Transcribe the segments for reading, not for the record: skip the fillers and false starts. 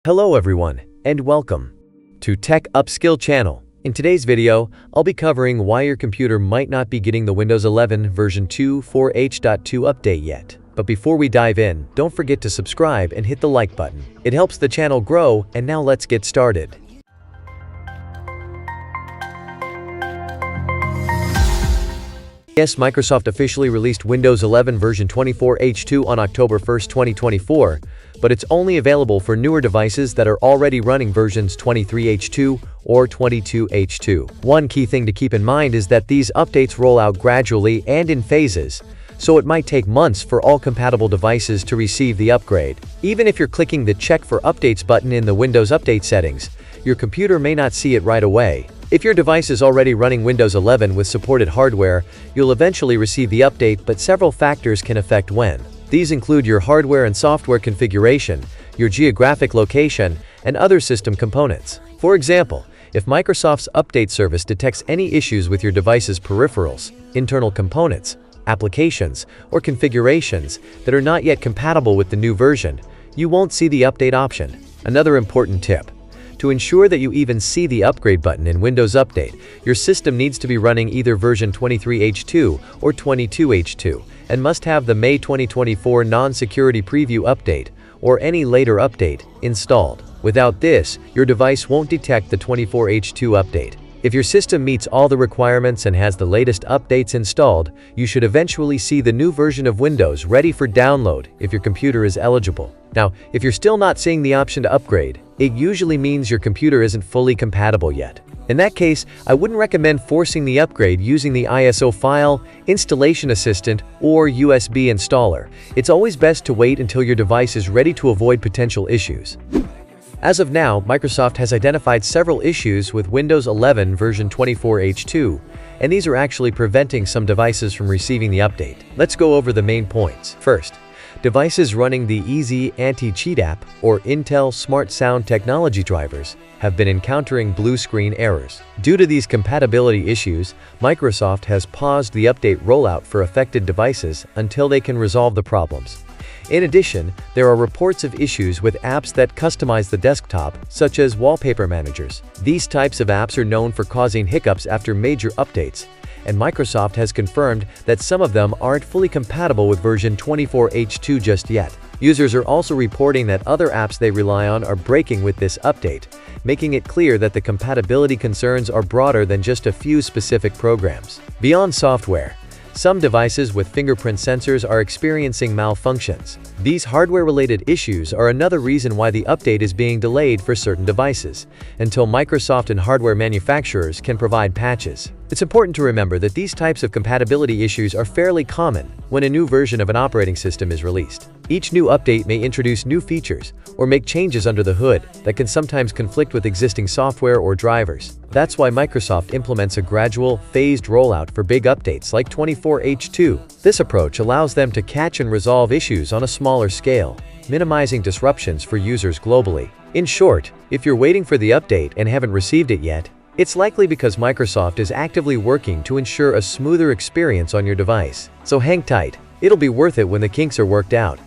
Hello everyone, and welcome to Tech Upskill channel. In today's video, I'll be covering why your computer might not be getting the Windows 11 version 2.4H.2 update yet. But before we dive in, don't forget to subscribe and hit the like button. It helps the channel grow, and now let's get started. Yes, Microsoft officially released Windows 11 version 24H2 on October 1, 2024, but it's only available for newer devices that are already running versions 23H2 or 22H2. One key thing to keep in mind is that these updates roll out gradually and in phases, so it might take months for all compatible devices to receive the upgrade. Even if you're clicking the Check for Updates button in the Windows Update settings, your computer may not see it right away. If your device is already running Windows 11 with supported hardware, you'll eventually receive the update, but several factors can affect when. These include your hardware and software configuration, your geographic location, and other system components. For example, if Microsoft's update service detects any issues with your device's peripherals, internal components, applications, or configurations that are not yet compatible with the new version, you won't see the update option. Another important tip: to ensure that you even see the upgrade button in Windows Update, your system needs to be running either version 23H2 or 22H2 and must have the May 2024 non-security preview update or any later update installed. Without this, your device won't detect the 24H2 update. If your system meets all the requirements and has the latest updates installed, you should eventually see the new version of Windows ready for download if your computer is eligible. Now, if you're still not seeing the option to upgrade, it usually means your computer isn't fully compatible yet. In that case, I wouldn't recommend forcing the upgrade using the ISO file, installation assistant, or USB installer. It's always best to wait until your device is ready to avoid potential issues. As of now, Microsoft has identified several issues with Windows 11 version 24H2, and these are actually preventing some devices from receiving the update. Let's go over the main points. First, devices running the Easy Anti-Cheat app or Intel Smart Sound Technology drivers have been encountering blue screen errors. Due to these compatibility issues, Microsoft has paused the update rollout for affected devices until they can resolve the problems. In addition, there are reports of issues with apps that customize the desktop, such as wallpaper managers. These types of apps are known for causing hiccups after major updates, and Microsoft has confirmed that some of them aren't fully compatible with version 24H2 just yet. Users are also reporting that other apps they rely on are breaking with this update, making it clear that the compatibility concerns are broader than just a few specific programs. Beyond software, some devices with fingerprint sensors are experiencing malfunctions. These hardware-related issues are another reason why the update is being delayed for certain devices, until Microsoft and hardware manufacturers can provide patches. It's important to remember that these types of compatibility issues are fairly common when a new version of an operating system is released. Each new update may introduce new features or make changes under the hood that can sometimes conflict with existing software or drivers. That's why Microsoft implements a gradual, phased rollout for big updates like 24H2. This approach allows them to catch and resolve issues on a smaller scale, minimizing disruptions for users globally. In short, if you're waiting for the update and haven't received it yet, it's likely because Microsoft is actively working to ensure a smoother experience on your device. So hang tight, it'll be worth it when the kinks are worked out.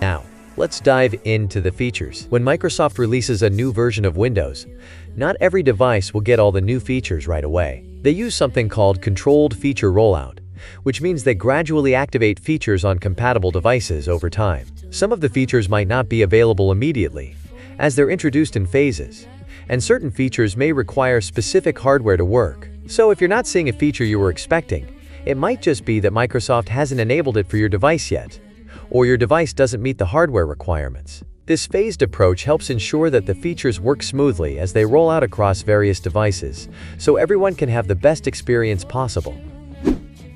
Now, let's dive into the features. When Microsoft releases a new version of Windows, not every device will get all the new features right away. They use something called controlled feature rollout, which means they gradually activate features on compatible devices over time. Some of the features might not be available immediately, as they're introduced in phases, and certain features may require specific hardware to work. So if you're not seeing a feature you were expecting, it might just be that Microsoft hasn't enabled it for your device yet, or your device doesn't meet the hardware requirements. This phased approach helps ensure that the features work smoothly as they roll out across various devices, so everyone can have the best experience possible.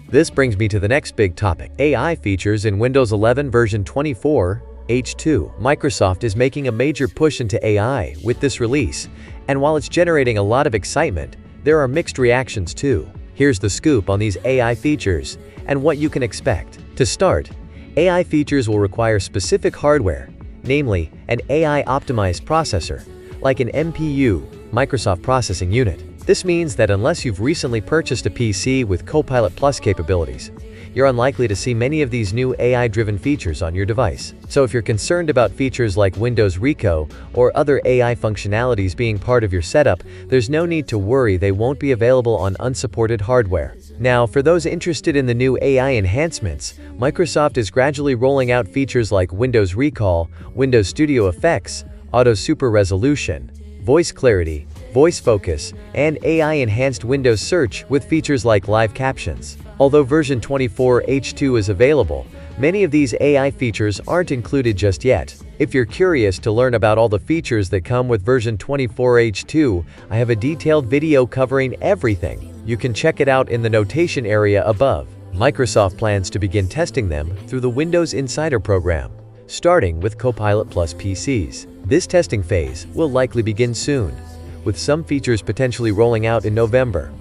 This brings me to the next big topic: AI features in Windows 11 version 24H2. Microsoft is making a major push into AI with this release, and while it's generating a lot of excitement, there are mixed reactions too. Here's the scoop on these AI features and what you can expect. To start, AI features will require specific hardware, namely an AI-optimized processor, like an MPU, Microsoft Processing Unit. This means that unless you've recently purchased a PC with Copilot Plus capabilities, you're unlikely to see many of these new AI-driven features on your device. So if you're concerned about features like Windows Reco or other AI functionalities being part of your setup, there's no need to worry, they won't be available on unsupported hardware. Now, for those interested in the new AI enhancements, Microsoft is gradually rolling out features like Windows Recall, Windows Studio Effects, Auto Super Resolution, Voice Clarity, Voice Focus, and AI-enhanced Windows Search with features like live captions. Although version 24H2 is available, many of these AI features aren't included just yet. If you're curious to learn about all the features that come with version 24H2, I have a detailed video covering everything. You can check it out in the notation area above. Microsoft plans to begin testing them through the Windows Insider program, starting with Copilot Plus PCs. This testing phase will likely begin soon, with some features potentially rolling out in November.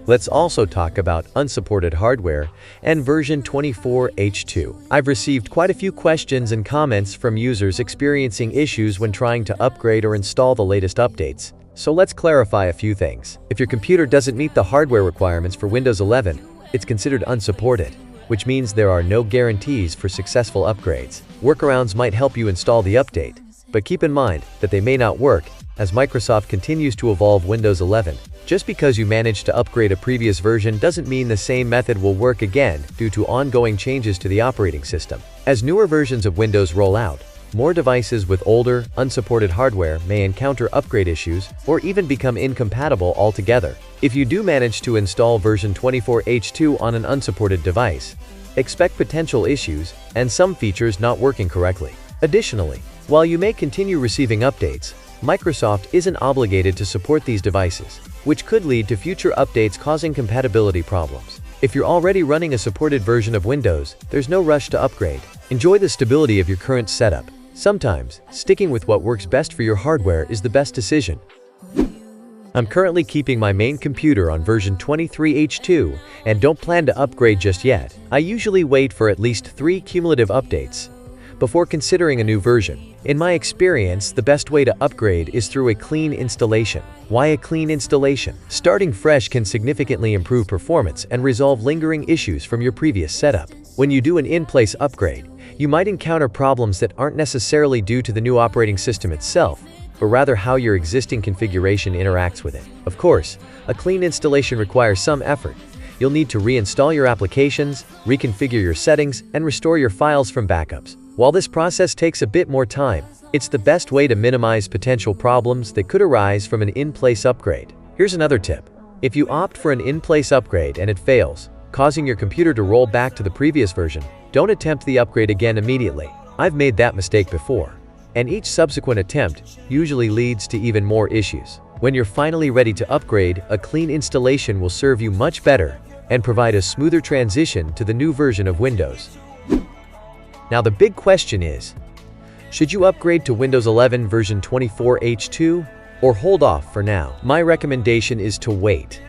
Let's also talk about unsupported hardware and version 24H2. I've received quite a few questions and comments from users experiencing issues when trying to upgrade or install the latest updates. So let's clarify a few things. If your computer doesn't meet the hardware requirements for Windows 11, it's considered unsupported, which means there are no guarantees for successful upgrades. Workarounds might help you install the update, but keep in mind that they may not work as Microsoft continues to evolve Windows 11. Just because you managed to upgrade a previous version doesn't mean the same method will work again due to ongoing changes to the operating system. As newer versions of Windows roll out, more devices with older, unsupported hardware may encounter upgrade issues or even become incompatible altogether. If you do manage to install version 24H2 on an unsupported device, expect potential issues and some features not working correctly. Additionally, while you may continue receiving updates, Microsoft isn't obligated to support these devices, which could lead to future updates causing compatibility problems. If you're already running a supported version of Windows, there's no rush to upgrade. Enjoy the stability of your current setup. Sometimes, sticking with what works best for your hardware is the best decision. I'm currently keeping my main computer on version 23H2 and don't plan to upgrade just yet. I usually wait for at least 3 cumulative updates before considering a new version. In my experience, the best way to upgrade is through a clean installation. Why a clean installation? Starting fresh can significantly improve performance and resolve lingering issues from your previous setup. When you do an in-place upgrade, you might encounter problems that aren't necessarily due to the new operating system itself, but rather how your existing configuration interacts with it. Of course, a clean installation requires some effort. You'll need to reinstall your applications, reconfigure your settings, and restore your files from backups. While this process takes a bit more time, it's the best way to minimize potential problems that could arise from an in-place upgrade. Here's another tip. If you opt for an in-place upgrade and it fails, causing your computer to roll back to the previous version, don't attempt the upgrade again immediately. I've made that mistake before, and each subsequent attempt usually leads to even more issues. When you're finally ready to upgrade, a clean installation will serve you much better and provide a smoother transition to the new version of Windows. Now the big question is, should you upgrade to Windows 11 version 24H2 or hold off for now? My recommendation is to wait.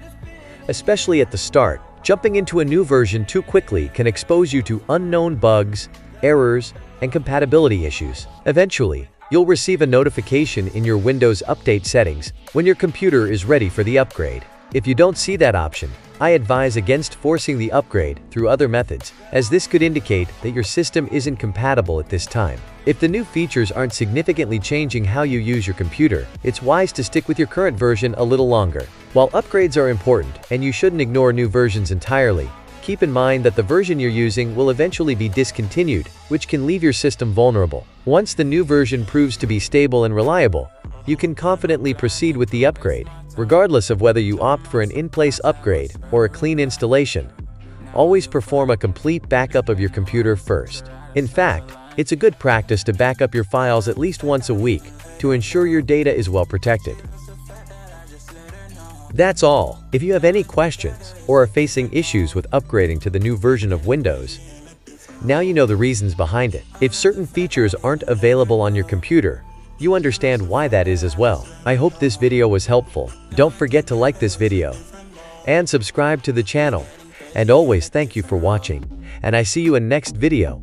Especially at the start, jumping into a new version too quickly can expose you to unknown bugs, errors, and compatibility issues. Eventually, you'll receive a notification in your Windows Update settings when your computer is ready for the upgrade. If you don't see that option, I advise against forcing the upgrade through other methods, as this could indicate that your system isn't compatible at this time. If the new features aren't significantly changing how you use your computer, it's wise to stick with your current version a little longer. While upgrades are important, and you shouldn't ignore new versions entirely, keep in mind that the version you're using will eventually be discontinued, which can leave your system vulnerable. Once the new version proves to be stable and reliable, you can confidently proceed with the upgrade. Regardless of whether you opt for an in-place upgrade or a clean installation, always perform a complete backup of your computer first. In fact, it's a good practice to back up your files at least once a week to ensure your data is well protected. That's all. If you have any questions or are facing issues with upgrading to the new version of Windows, now you know the reasons behind it. If certain features aren't available on your computer, you understand why that is as well. I hope this video was helpful. Don't forget to like this video and subscribe to the channel. And always thank you for watching, and I see you in next video.